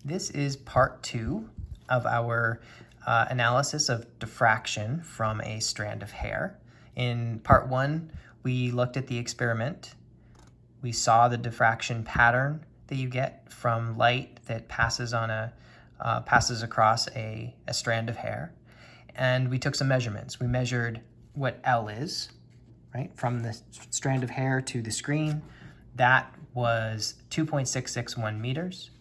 This is part 2 of our analysis of diffraction from a strand of hair. In part 1, we looked at the experiment. We saw the diffraction pattern that you get from light that passes across a strand of hair. And we took some measurements. We measured what L is, right, from the strand of hair to the screen. That was 2.661 meters.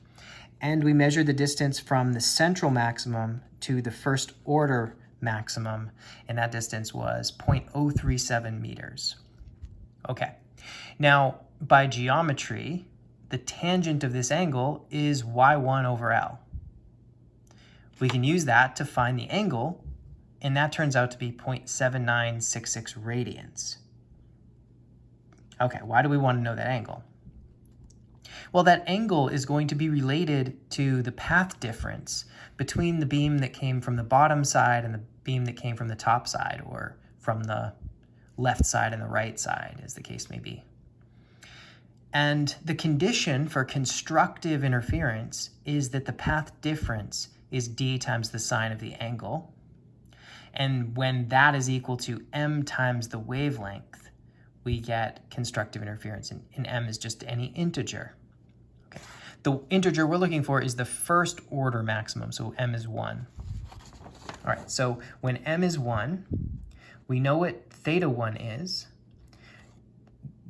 And we measured the distance from the central maximum to the first order maximum, and that distance was 0.037 meters. Okay, now by geometry, the tangent of this angle is y1 over L. We can use that to find the angle, and that turns out to be 0.7966 radians. Okay, why do we want to know that angle? Well, that angle is going to be related to the path difference between the beam that came from the bottom side and the beam that came from the top side, or from the left side and the right side, as the case may be. And the condition for constructive interference is that the path difference is d times the sine of the angle. And when that is equal to m times the wavelength, we get constructive interference, and m is just any integer. The integer we're looking for is the first order maximum, so m is 1. All right, so when m is 1, we know what theta 1 is.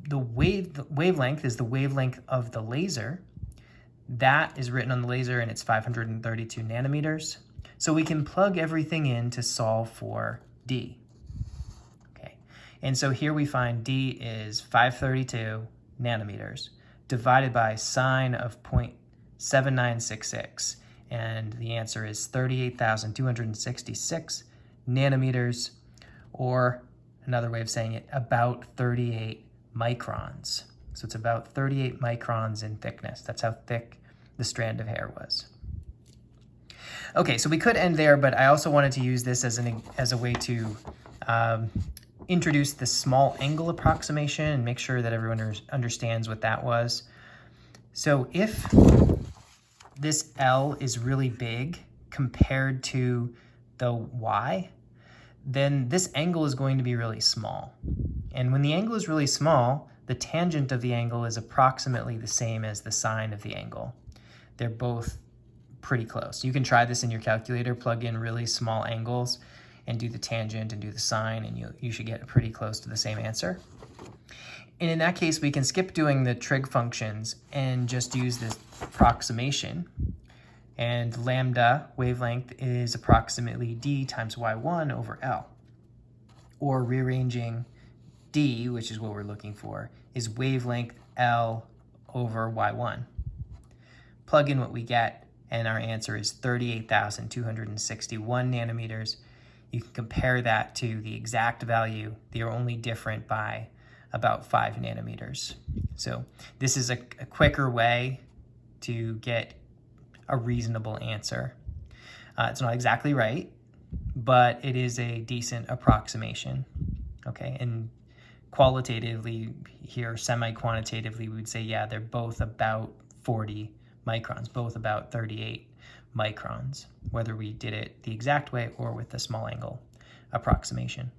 The wavelength is the wavelength of the laser. That is written on the laser, and it's 532 nanometers. So we can plug everything in to solve for d. Okay, and so here we find d is 532 nanometers divided by sine of 0.7966, and the answer is 38,266 nanometers, or another way of saying it, about 38 microns. So it's about 38 microns in thickness. That's how thick the strand of hair was. Okay, so we could end there, but I also wanted to use this as a way to introduce the small angle approximation and make sure that everyone understands what that was. So if this L is really big compared to the Y, then this angle is going to be really small. And when the angle is really small, the tangent of the angle is approximately the same as the sine of the angle. They're both pretty close. You can try this in your calculator, plug in really small angles and do the tangent and do the sine, and you should get pretty close to the same answer. And in that case, we can skip doing the trig functions and just use this approximation. And lambda wavelength is approximately d times y1 over L. Or rearranging d, which is what we're looking for, is wavelength L over y1. Plug in what we get, and our answer is 38,261 nanometers. You can compare that to the exact value. They are only different by about 5 nanometers. So this is a quicker way to get a reasonable answer. It's not exactly right, but it is a decent approximation. Okay, and qualitatively here, semi-quantitatively, we would say, yeah, they're both about 40 microns, both about 38 microns, whether we did it the exact way or with the small angle approximation.